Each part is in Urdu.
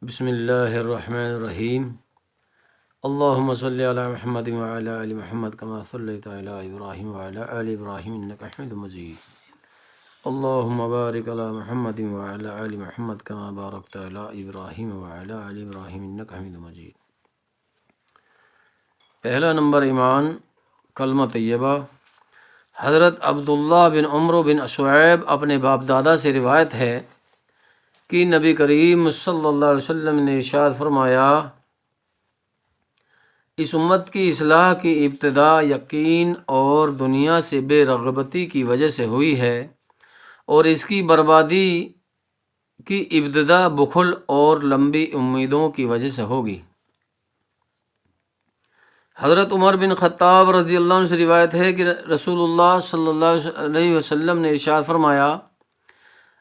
بسم اللہ الرحمن الرحیم اللہم صلی علی محمد وعلی آل محمد کما صلیت علی ابراہیم وعلی آل ابراہیم انک حمید مجید اللہم بارک علی محمد وعلی آل محمد کما بارکت علی ابراہیم وعلی آل ابراہیم انک حمید مجید۔ پہلا نمبر ایمان کلمہ طیبہ۔ حضرت عبداللہ بن عمرو بن شعیب اپنے باپ دادا سے روایت ہے کہ نبی کریم صلی اللہ علیہ وسلم نے ارشاد فرمایا، اس امت کی اصلاح کی ابتدا یقین اور دنیا سے بے رغبتی کی وجہ سے ہوئی ہے، اور اس کی بربادی کی ابتدا بخل اور لمبی امیدوں کی وجہ سے ہوگی۔ حضرت عمر بن خطاب رضی اللہ عنہ سے روایت ہے کہ رسول اللہ صلی اللہ علیہ وسلم نے ارشاد فرمایا،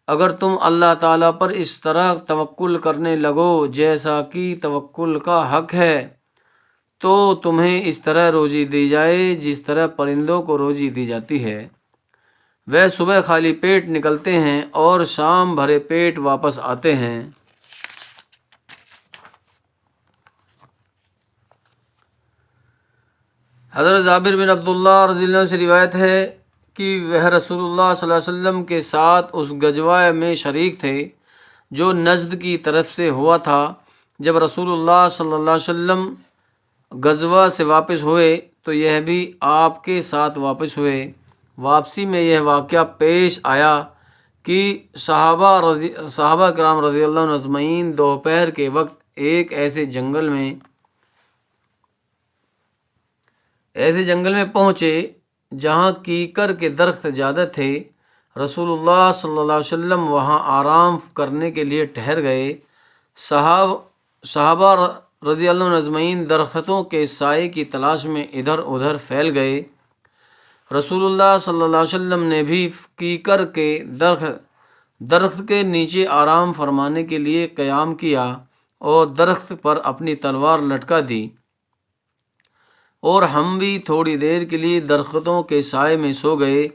اگر تم اللہ تعالیٰ پر اس طرح توکل کرنے لگو جیسا کہ توکل کا حق ہے تو تمہیں اس طرح روزی دی جائے جس طرح پرندوں کو روزی دی جاتی ہے۔ وہ صبح خالی پیٹ نکلتے ہیں اور شام بھرے پیٹ واپس آتے ہیں۔ حضرت جابر بن عبداللہ رضی اللہ عنہ سے روایت ہے کہ وہ رسول اللہ صلی اللہ علیہ وسلم کے ساتھ اس غزوہ میں شریک تھے جو نجد کی طرف سے ہوا تھا۔ جب رسول اللہ صلی اللہ علیہ وسلم غزوہ سے واپس ہوئے تو یہ بھی آپ کے ساتھ واپس ہوئے۔ واپسی میں یہ واقعہ پیش آیا کہ صحابہ کرام رضی اللہ عنہ اجمعین دوپہر کے وقت ایک ایسے جنگل میں پہنچے جہاں کیکر کے درخت زیادہ تھے۔ رسول اللہ صلی اللہ علیہ وسلم وہاں آرام کرنے کے لیے ٹھہر گئے۔ صحابہ رضی اللہ عنہ اجمعین درختوں کے سائے کی تلاش میں ادھر ادھر پھیل گئے۔ رسول اللہ صلی اللہ علیہ وسلم نے بھی کیکر کے درخت کے نیچے آرام فرمانے کے لیے قیام کیا اور درخت پر اپنی تلوار لٹکا دی، اور ہم بھی تھوڑی دیر کے لیے درختوں کے سائے میں سو گئے۔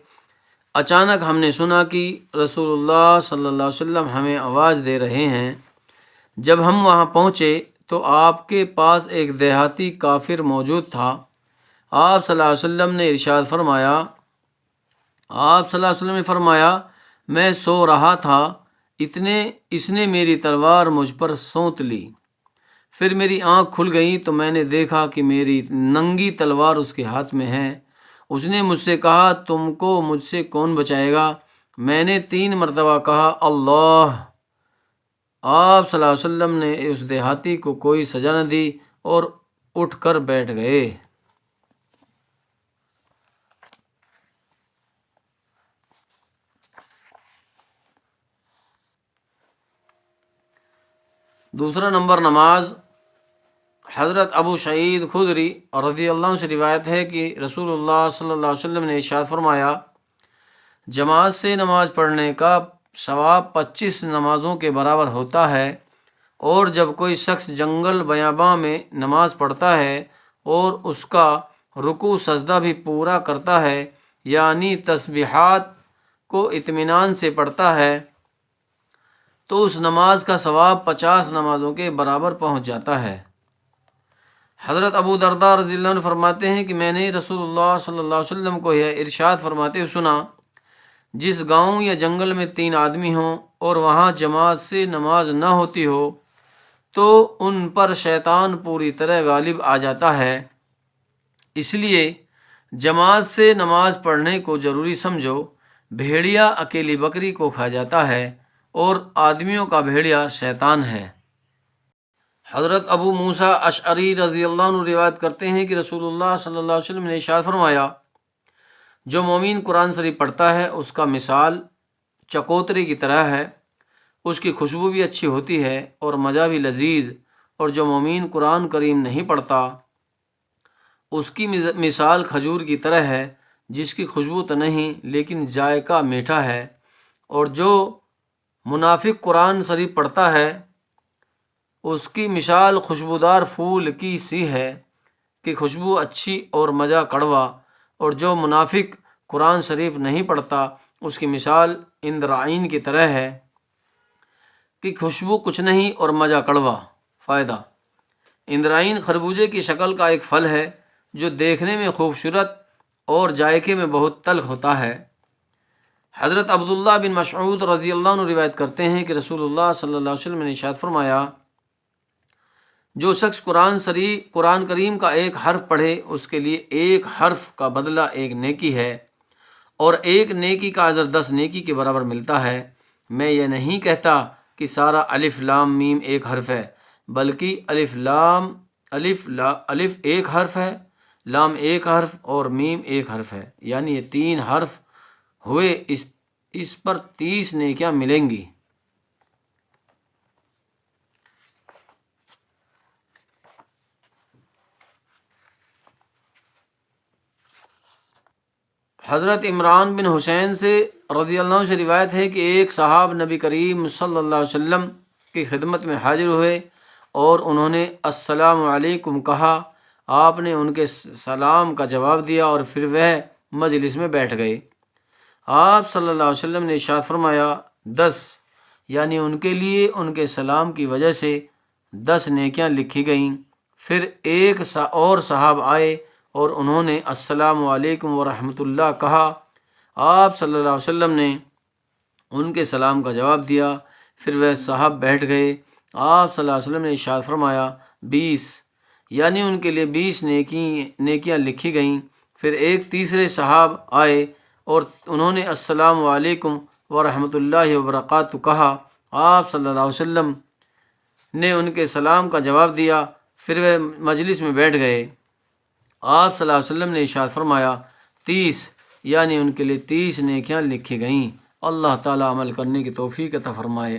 اچانک ہم نے سنا کہ رسول اللہ صلی اللہ علیہ وسلم ہمیں آواز دے رہے ہیں۔ جب ہم وہاں پہنچے تو آپ کے پاس ایک دیہاتی کافر موجود تھا۔ آپ صلی اللہ علیہ وسلم نے ارشاد فرمایا، میں سو رہا تھا، اس نے میری تلوار مجھ پر سونت لی۔ پھر میری آنکھ کھل گئی تو میں نے دیکھا کہ میری ننگی تلوار اس کے ہاتھ میں ہے۔ اس نے مجھ سے کہا، تم کو مجھ سے کون بچائے گا؟ میں نے 3 مرتبہ کہا، اللہ۔ آپ صلی اللہ علیہ وسلم نے اس دیہاتی کو کوئی سزا نہ دی اور اٹھ کر بیٹھ گئے۔ دوسرا نمبر نماز۔ حضرت ابو سعید خدری رضی اللہ عنہ سے روایت ہے کہ رسول اللہ صلی اللہ علیہ وسلم نے ارشاد فرمایا، جماعت سے نماز پڑھنے کا ثواب 25 نمازوں کے برابر ہوتا ہے، اور جب کوئی شخص جنگل بیاباں میں نماز پڑھتا ہے اور اس کا رکوع سجدہ بھی پورا کرتا ہے، یعنی تسبیحات کو اطمینان سے پڑھتا ہے، تو اس نماز کا ثواب 50 نمازوں کے برابر پہنچ جاتا ہے۔ حضرت ابو درداء رضی اللہ عنہ فرماتے ہیں کہ میں نے رسول اللہ صلی اللہ علیہ وسلم کو یہ ارشاد فرماتے ہوئے سنا، جس گاؤں یا جنگل میں 3 آدمی ہوں اور وہاں جماعت سے نماز نہ ہوتی ہو تو ان پر شیطان پوری طرح غالب آ جاتا ہے۔ اس لیے جماعت سے نماز پڑھنے کو ضروری سمجھو۔ بھیڑیا اکیلی بکری کو کھا جاتا ہے اور آدمیوں کا بھیڑیا شیطان ہے۔ حضرت ابو موسیٰ اشعری رضی اللہ عنہ روایت کرتے ہیں کہ رسول اللہ صلی اللہ علیہ وسلم نے ارشاد فرمایا، جو مومن قرآن شریف پڑھتا ہے اس کا مثال چکوترے کی طرح ہے، اس کی خوشبو بھی اچھی ہوتی ہے اور مزہ بھی لذیذ، اور جو مومن قرآن کریم نہیں پڑھتا اس کی مثال کھجور کی طرح ہے، جس کی خوشبو تو نہیں لیکن ذائقہ میٹھا ہے، اور جو منافق قرآن شریف پڑھتا ہے اس کی مثال خوشبودار پھول کی سی ہے کہ خوشبو اچھی اور مزہ کڑوا، اور جو منافق قرآن شریف نہیں پڑھتا اس کی مثال اندرعین کی طرح ہے کی خوشبو کچھ نہیں اور مزہ کڑوا۔ فائدہ: اندرائن خربوزے کی شکل کا ایک پھل ہے جو دیکھنے میں خوبصورت اور ذائقے میں بہت تلخ ہوتا ہے۔ حضرت عبداللہ بن مسعود رضی اللہ عنہ روایت کرتے ہیں کہ رسول اللہ صلی اللہ علیہ وسلم نے ارشاد فرمایا، جو شخص قرآن کریم کا ایک حرف پڑھے اس کے لیے ایک حرف کا بدلہ ایک نیکی ہے، اور ایک نیکی کا اجر 10 نیکی کے برابر ملتا ہے۔ میں یہ نہیں کہتا کہ سارا الف لام میم ایک حرف ہے، بلکہ الف ایک حرف ہے، لام ایک حرف اور میم ایک حرف ہے، یعنی یہ 3 حرف ہوئے، اس پر 30 نیکیاں ملیں گی۔ حضرت عمران بن حسین سے رضی اللہ عنہ سے روایت ہے کہ ایک صحاب نبی کریم صلی اللہ علیہ وسلم کی خدمت میں حاضر ہوئے اور انہوں نے السلام علیکم کہا۔ آپ نے ان کے سلام کا جواب دیا اور پھر وہ مجلس میں بیٹھ گئے۔ آپ صلی اللہ علیہ وسلم نے ارشاد فرمایا، 10 یعنی ان کے لیے ان کے سلام کی وجہ سے 10 نیکیاں لکھی گئیں۔ پھر ایک اور صحاب آئے اور انہوں نے السلام علیکم ورحمۃ اللہ کہا۔ آپ صلی اللہ علیہ وسلم نے ان کے سلام کا جواب دیا، پھر وہ صاحب بیٹھ گئے۔ آپ صلی اللہ علیہ وسلم نے ارشاد فرمایا، 20 یعنی ان کے لیے 20 نیکیاں لکھی گئیں۔ پھر ایک تیسرے صحاب آئے اور انہوں نے السلام علیکم ورحمۃ اللہ وبرکاتہ کہا۔ آپ صلی اللہ علیہ وسلم نے ان کے سلام کا جواب دیا، پھر وہ مجلس میں بیٹھ گئے۔ آپ صلی اللہ علیہ وسلم نے ارشاد فرمایا، 30 یعنی ان کے لیے 30 نیکیاں لکھی گئیں۔ اللہ تعالیٰ عمل کرنے کی توفیق عطا فرمائے۔